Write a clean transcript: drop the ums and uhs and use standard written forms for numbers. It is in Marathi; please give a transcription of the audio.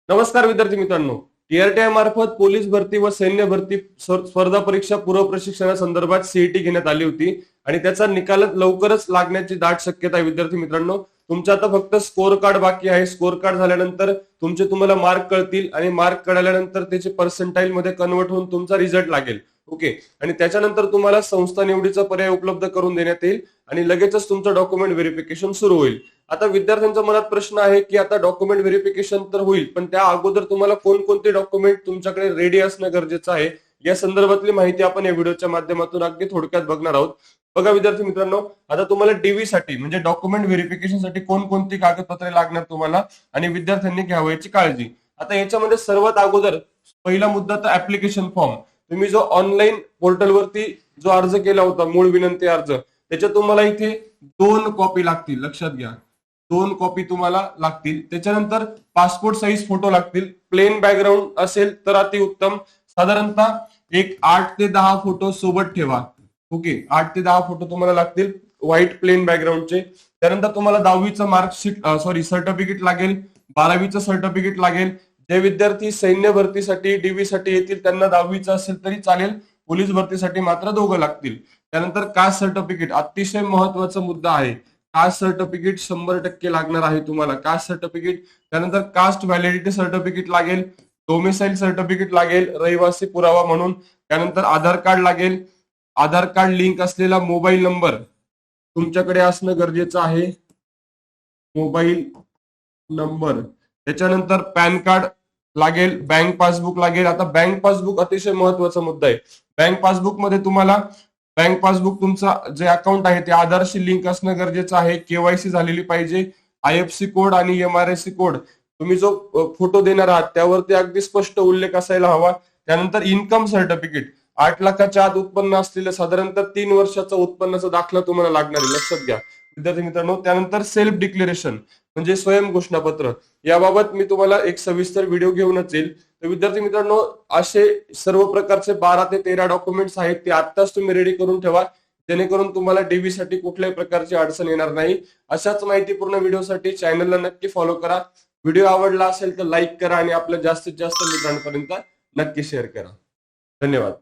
नमस्कार विद्यार्थी मित्रांनो, टीआरटीआय मार्फत पोलीस भरती व सैन्य भरती स्पर्धा परीक्षा पूर्व प्रशिक्षणासंदर्भात सीईटी घेण्यात आली होती आणि त्याचा निकाल लवकरच लागण्याची दाट शक्यता आहे. विद्यार्थी मित्रांनो, तुमचा आता फक्त स्कोर कार्ड बाकी आहे. स्कोर कार्ड झाल्यानंतर तुम्हाला मार्क कळतील आणि मार्क कळल्यानंतर त्याचे पर्सेंटाईल मध्ये कन्वर्ट होऊन तुमचा रिझल्ट लागेल. ओके, आणि त्याच्यानंतर तुम्हाला संस्था निवडीचा पर्याय उपलब्ध करून देण्यात येईल आणि लगेचच तुमचं डॉक्युमेंट व्हेरिफिकेशन सुरू होईल. आता विद्यार्थ्यांच्या मनात प्रश्न आहे की आता डॉक्युमेंट व्हेरिफिकेशन तर होईल, पण त्या अगोदर तुम्हाला कोणकोणते डॉक्युमेंट तुमच्याकडे रेडी असणं गरजेचं आहे या संदर्भातली माहिती आपण या व्हिडिओच्या माध्यमातून अगदी थोडक्यात बघणार आहोत. बघा विद्यार्थी मित्रांनो, आता तुम्हाला डीव्ही साठी म्हणजे डॉक्युमेंट व्हेरिफिकेशन साठी कोणकोणती कागदपत्रे लागणार तुम्हाला आणि विद्यार्थ्यांनी घ्यावं याची काळजी. आता याच्यामध्ये सर्वात अगोदर पहिला मुद्दा तर ऍप्लिकेशन फॉर्म. तुम्ही जो ऑनलाईन पोर्टलवरती जो अर्ज केला होता मूळ विनंती अर्ज, त्याच्या तुम्हाला इथे 2 कॉपी लागतील. लक्षात घ्या, 2 कॉपी तुम्हाला लागतील. त्याच्यानंतर पासपोर्ट साईज फोटो लागतील. प्लेन बॅकग्राऊंड असेल तर अतिउत्तम. साधारणतः एक 8 ते 10 फोटो सोबत ठेवा. ओके, 8 ते 10 फोटो तुम्हाला लागतील व्हाईट प्लेन बॅकग्राऊंडचे. त्यानंतर तुम्हाला 10वीचं मार्कशीट सर्टिफिकेट लागेल, 12वीचं सर्टिफिकेट लागेल. जे विद्यार्थी सैन्य भरतीसाठी डीव्ही साठी येतील त्यांना 10वीचं असेल तरी चालेल, पोलीस भरतीसाठी मात्र 2 लागतील. त्यानंतर कास्ट सर्टिफिकेट अतिशय महत्वाचा मुद्दा आहे. कास्ट सर्टिफिकेट 100% लागणार आहे तुम्हाला. कास्ट सर्टिफिकेट, त्यानंतर कास्ट व्हॅलिडिटी सर्टिफिकेट लागेल, डोमिसाईल सर्टिफिकेट लागेल रहिवासी पुरावा म्हणून. त्यानंतर आधार कार्ड लागेल. आधार कार्ड लिंक असलेला मोबाईल नंबर तुमच्याकडे असणं गरजेचं आहे. Mobile number. त्याच्यानंतर पॅन कार्ड लागेल, बँक पासबुक लागेल. आता बँक पासबुक अतिशय महत्वाचा मुद्दा आहे. बँक पासबुक मध्ये तुम्हाला बँक पासबुक तुमचा जे अकाउंट आहे ते आधारशी लिंक असणं गरजेचं आहे. केवायसी झालेली पाहिजे. आयएफसी कोड आणि एमआरएससी कोड, तुम्ही जो फोटो देणार आहात त्यावरती अगदी स्पष्ट उल्लेख असायला हवा. त्यानंतर इन्कम सर्टिफिकेट, 8 लाखाच्या आत उत्पन्न असलेलं साधारणतः 3 वर्षाचा उत्पन्नाचा दाखला तुम्हाला लागणार आहे. लक्षात घ्या विद्यार्थी मित्रांनो. त्यानंतर सेल्फ डिक्लेरेशन म्हणजे स्वयं घोषणापत्र. याबाबत मी तुम्हाला एक सविस्तर व्हिडिओ घेऊनच येईल. तर विद्यार्थी मित्रांनो, असे सर्व प्रकारचे 12 ते 13 डॉक्युमेंट्स आहेत ते आत्ताच तुम्ही रेडी करून ठेवा, जेणेकरून तुम्हाला डीव्ही साठी कुठल्याही प्रकारची अडचण येणार नाही. अशाच माहितीपूर्ण व्हिडिओसाठी चॅनलला नक्की फॉलो करा. व्हिडिओ आवडला असेल तर लाईक करा आणि आपल्या जास्तीत जास्त मित्रांपर्यंत नक्की शेअर करा. धन्यवाद.